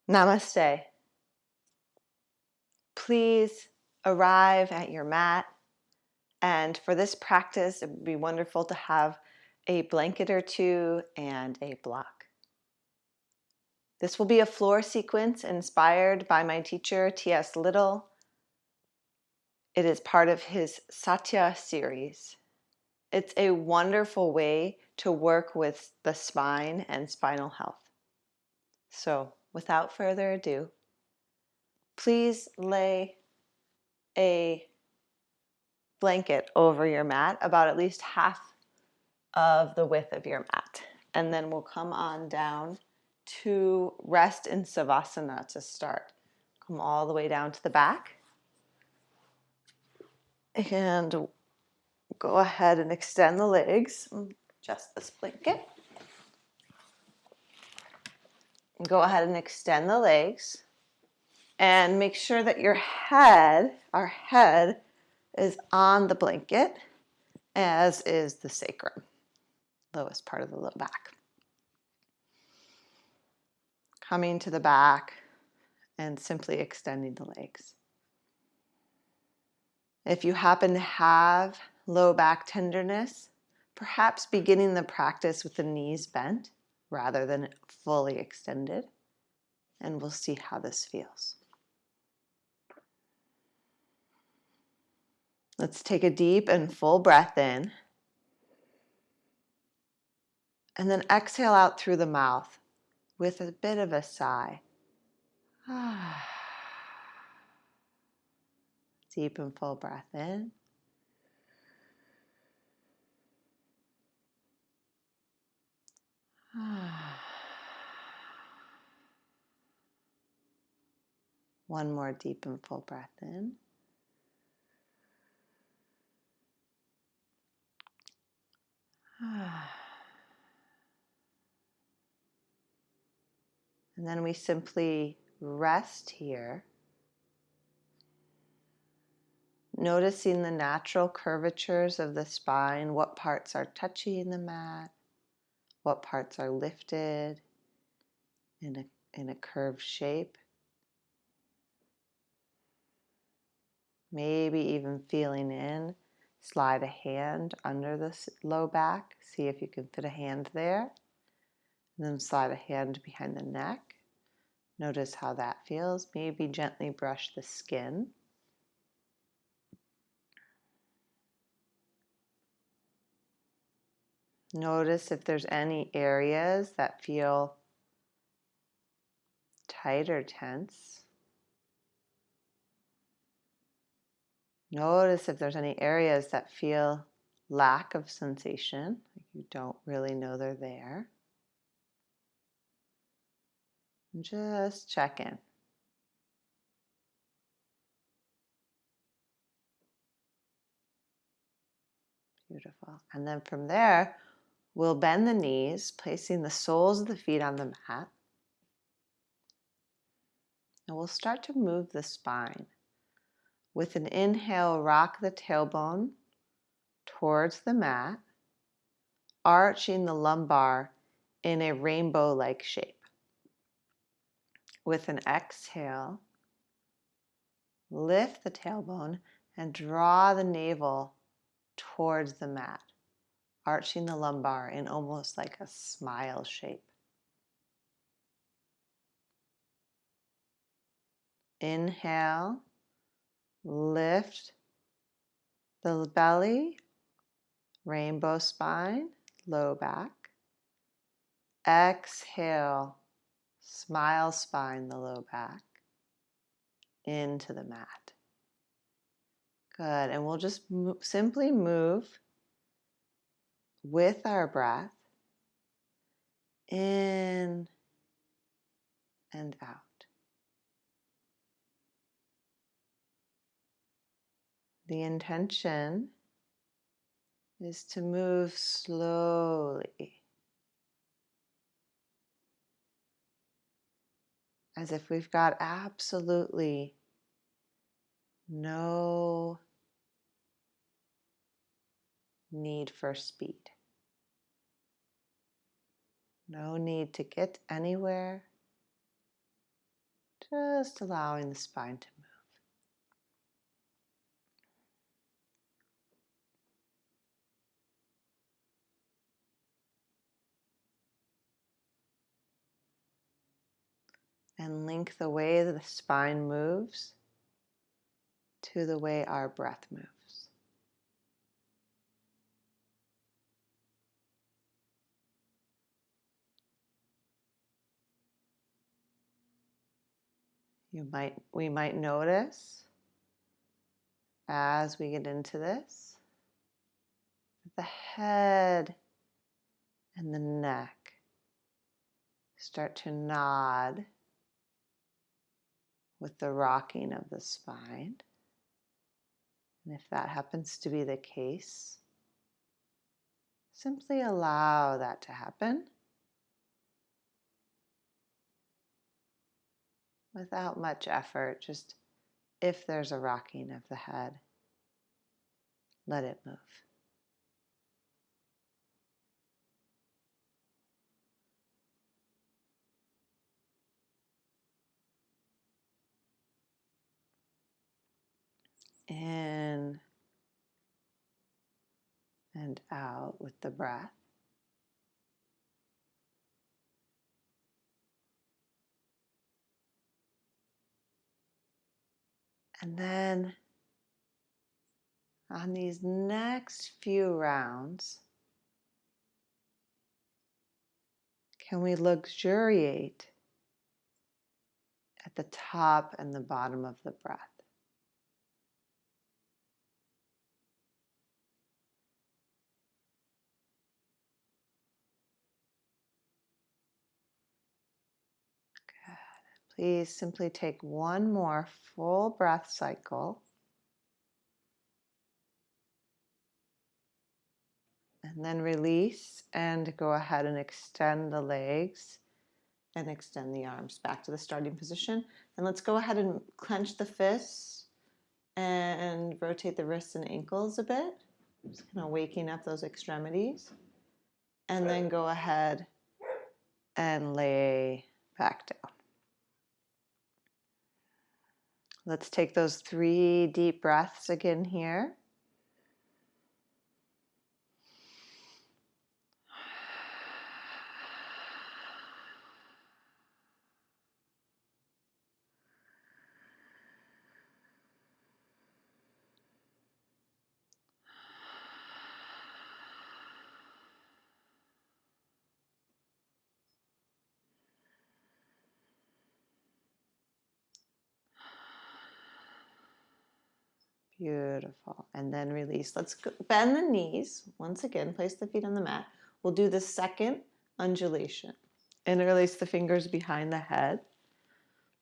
Namaste. Please arrive at your mat, and for this practice it would be wonderful to have a blanket or two and a block. This will be a floor sequence inspired by my teacher T.S. Little. It is part of his Satya series. It's a wonderful way to work with the spine and spinal health. So without further ado, please lay a blanket over your mat, about at least half of the width of your mat. And then we'll come on down to rest in Savasana to start. Come all the way down to the back. And go ahead and extend the legs. Just this blanket. And go ahead and extend the legs. And make sure that our head, is on the blanket, as is the sacrum, lowest part of the low back. Coming to the back and simply extending the legs. If you happen to have low back tenderness, perhaps beginning the practice with the knees bent rather than fully extended, and we'll see how this feels. Let's take a deep and full breath in, and then exhale out through the mouth with a bit of a sigh. Deep and full breath in. One more deep and full breath in. And then we simply rest here, noticing the natural curvatures of the spine, what parts are touching the mat, what parts are lifted in a curved shape. Maybe even feeling in, slide a hand under the low back, see if you can fit a hand there. And then slide a hand behind the neck. Notice how that feels. Maybe gently brush the skin. Notice if there's any areas that feel tight or tense. Notice if there's any areas that feel lack of sensation, like you don't really know they're there. And just check in. Beautiful. And then from there, we'll bend the knees, placing the soles of the feet on the mat. And we'll start to move the spine. With an inhale, rock the tailbone towards the mat, arching the lumbar in a rainbow-like shape. With an exhale, lift the tailbone and draw the navel towards the mat, arching the lumbar in almost like a smile shape. Inhale, lift the belly, rainbow spine, low back. Exhale, smile spine, the low back, into the mat. Good, and we'll just simply move with our breath in and out. The intention is to move slowly, as if we've got absolutely no need for speed. No need to get anywhere. Just allowing the spine to move. And link the way that the spine moves to the way our breath moves. We might notice as we get into this that the head and the neck start to nod with the rocking of the spine. And if that happens to be the case, simply allow that to happen without much effort. Just if there's a rocking of the head, let it move. In and out with the breath. And then on these next few rounds, can we luxuriate at the top and the bottom of the breath? Good. Please simply take one more full breath cycle. And then release and go ahead and extend the legs and extend the arms back to the starting position. And let's go ahead and clench the fists and rotate the wrists and ankles a bit. Just kind of waking up those extremities. And then go ahead and lay back down. Let's take those 3 deep breaths again here. Beautiful. And then release. Let's bend the knees. Once again, place the feet on the mat. We'll do the second undulation. Interlace the fingers behind the head.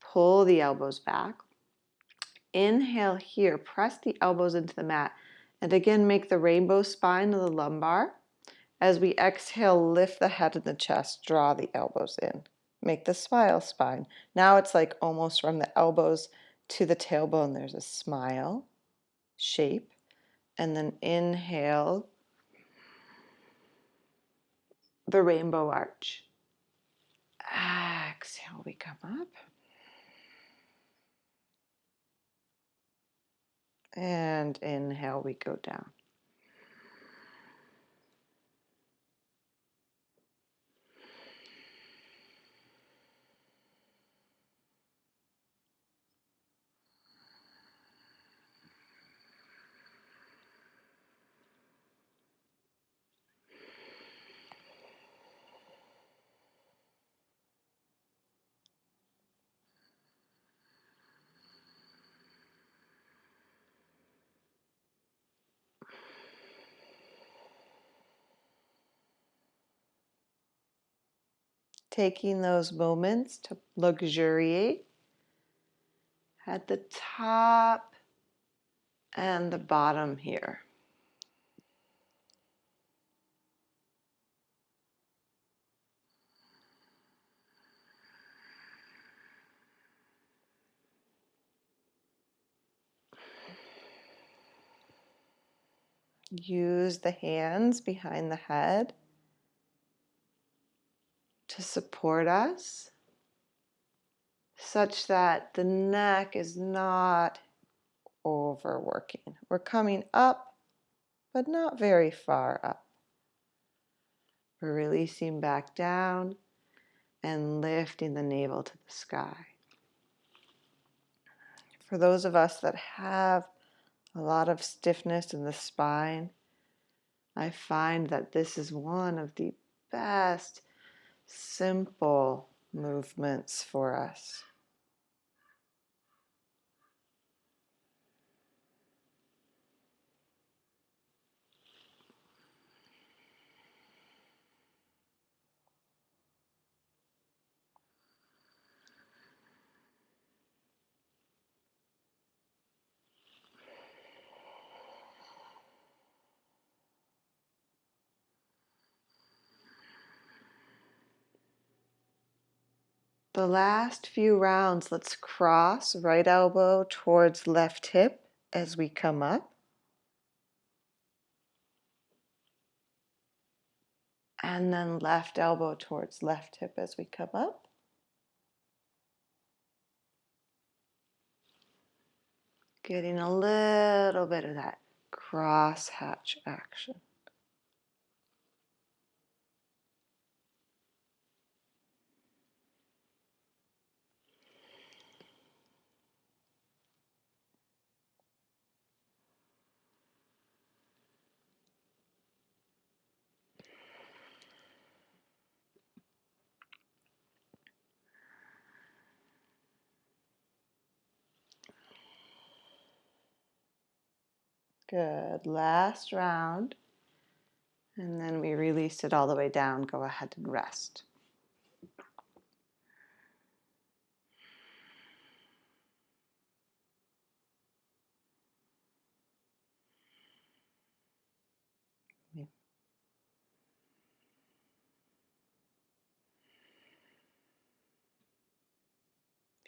Pull the elbows back. Inhale here. Press the elbows into the mat. And again, make the rainbow spine of the lumbar. As we exhale, lift the head and the chest. Draw the elbows in. Make the smile spine. Now it's like almost from the elbows to the tailbone, there's a smile shape. And then inhale the rainbow arch. Exhale, we come up. And inhale, we go down. Taking those moments to luxuriate at the top and the bottom here. Use the hands behind the head to support us. such that the neck is not overworking. We're coming up, but not very far up. We're releasing back down and lifting the navel to the sky. For those of us that have a lot of stiffness in the spine, I find that this is one of the best simple movements for us. The last few rounds, let's cross right elbow towards left hip as we come up. And then left elbow towards left hip as we come up. Getting a little bit of that cross hatch action. Good. Last round. And then we release it all the way down. Go ahead and rest.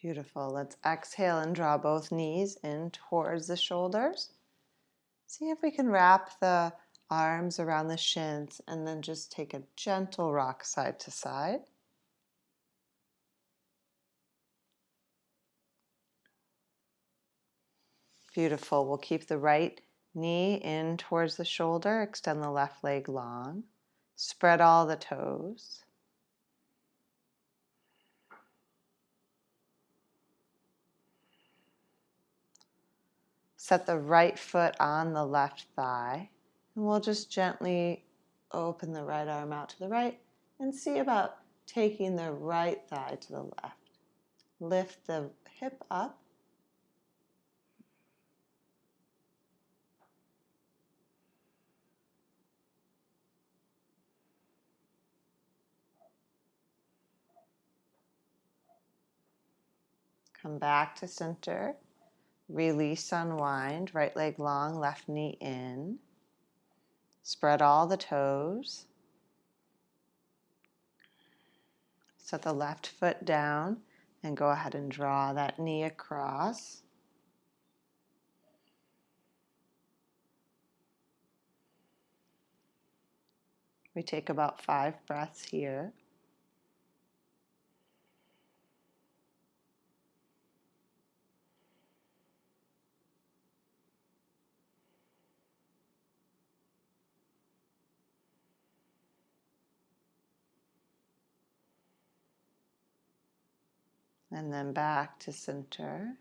Beautiful. Let's exhale and draw both knees in towards the shoulders. See if we can wrap the arms around the shins and then just take a gentle rock side to side. Beautiful. We'll keep the right knee in towards the shoulder. Extend the left leg long. Spread all the toes. Set the right foot on the left thigh. And we'll just gently open the right arm out to the right and see about taking the right thigh to the left. Lift the hip up. Come back to center. Release, unwind. Right leg long, left knee in. Spread all the toes. Set the left foot down and go ahead and draw that knee across. We take about 5 breaths here. And then back to center.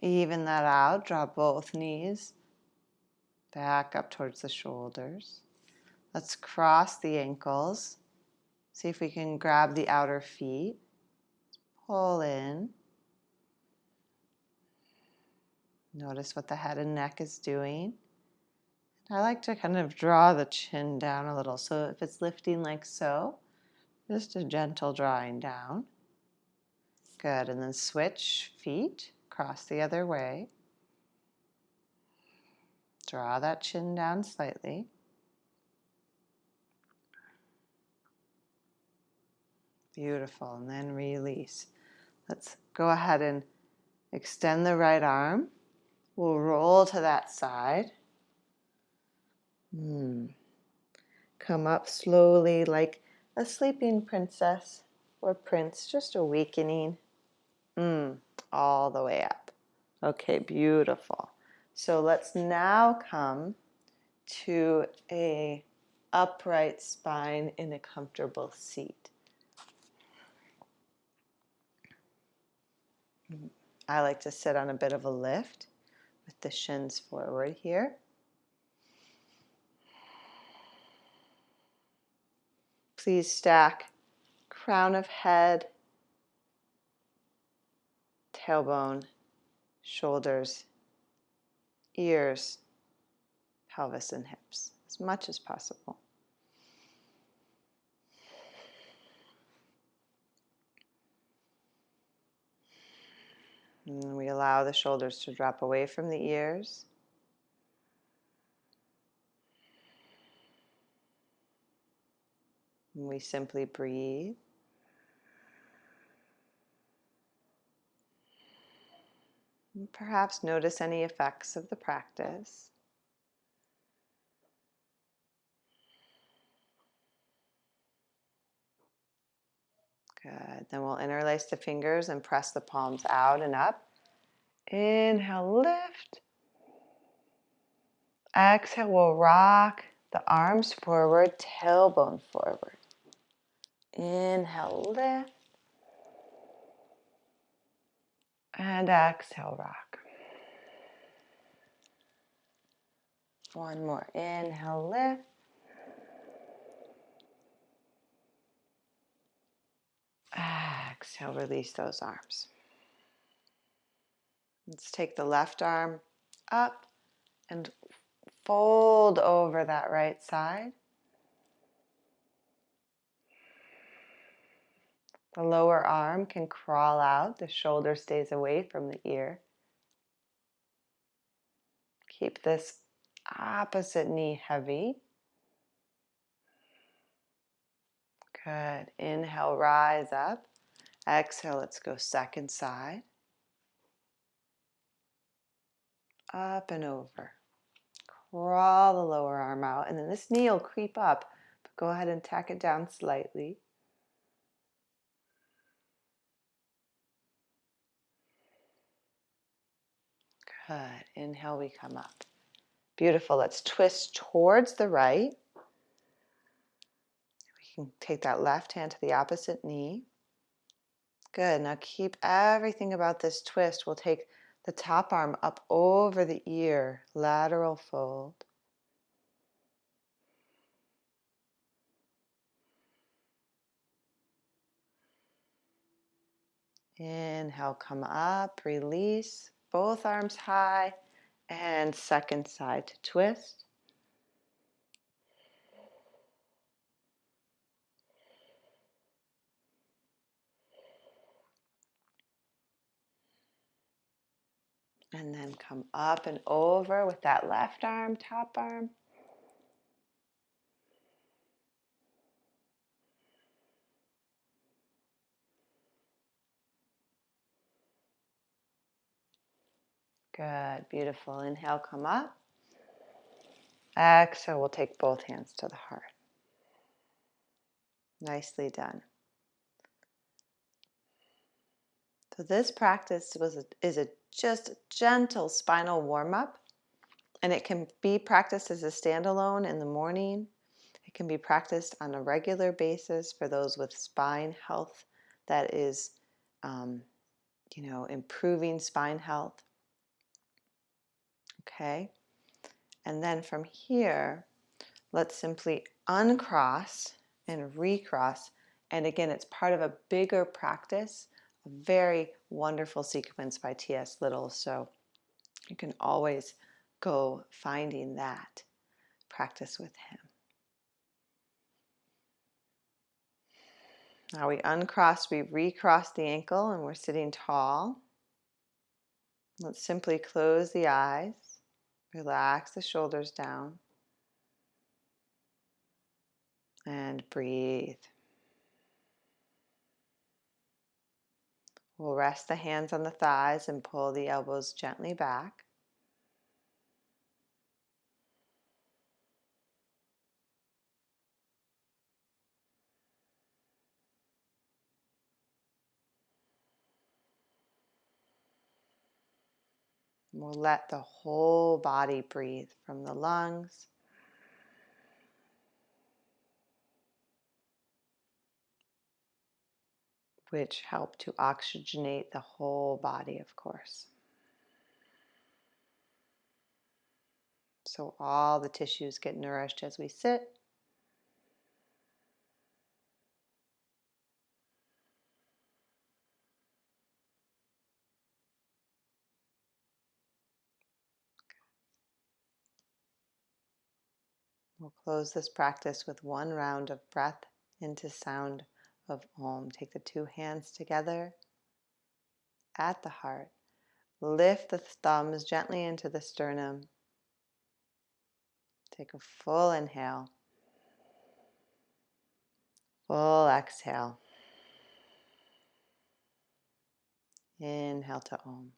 Even that out, draw both knees back up towards the shoulders. Let's cross the ankles. See if we can grab the outer feet. Pull in. Notice what the head and neck is doing. I like to kind of draw the chin down a little. So if it's lifting like so, just a gentle drawing down. Good, and then switch feet, cross the other way. Draw that chin down slightly. Beautiful, and then release. Let's go ahead and extend the right arm. We'll roll to that side. Come up slowly like a sleeping princess or prince, just awakening. All the way up. Okay, beautiful. So let's now come to a upright spine in a comfortable seat. I like to sit on a bit of a lift with the shins forward here. Please stack crown of head, tailbone, shoulders, ears, pelvis, and hips as much as possible. And we allow the shoulders to drop away from the ears. And we simply breathe. And perhaps notice any effects of the practice. Good. Then we'll interlace the fingers and press the palms out and up. Inhale, lift. Exhale, we'll rock the arms forward, tailbone forward. Inhale, lift. And exhale, rock. One more. Inhale, lift. Exhale, release those arms. Let's take the left arm up and fold over that right side. The lower arm can crawl out. The shoulder stays away from the ear. Keep this opposite knee heavy. Good. Inhale, rise up. Exhale, let's go second side. Up and over. Crawl the lower arm out. And then this knee will creep up. But go ahead and tack it down slightly. Good. Inhale, we come up. Beautiful. Let's twist towards the right. We can take that left hand to the opposite knee. Good. Now keep everything about this twist. We'll take the top arm up over the ear, lateral fold. Inhale, come up, release, both arms high, and second side to twist. And then come up and over with that left arm, top arm. Good, beautiful. Inhale, come up. Exhale, we'll take both hands to the heart. Nicely done. So this practice is just a gentle spinal warm-up, and it can be practiced as a standalone in the morning. It can be practiced on a regular basis for those with spine health that is, improving spine health. Okay, and then from here, let's simply uncross and recross. And again, it's part of a bigger practice, a very wonderful sequence by T.S. Little. So you can always go finding that, practice with him. Now we uncross, we recross the ankle, and we're sitting tall. Let's simply close the eyes, relax the shoulders down, and breathe. We'll rest the hands on the thighs and pull the elbows gently back. We'll let the whole body breathe from the lungs, which help to oxygenate the whole body, of course. So all the tissues get nourished as we sit. We'll close this practice with one round of breath into sound of Om. Take the two hands together at the heart. Lift the thumbs gently into the sternum. Take a full inhale. Full exhale. Inhale to Om.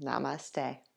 Namaste.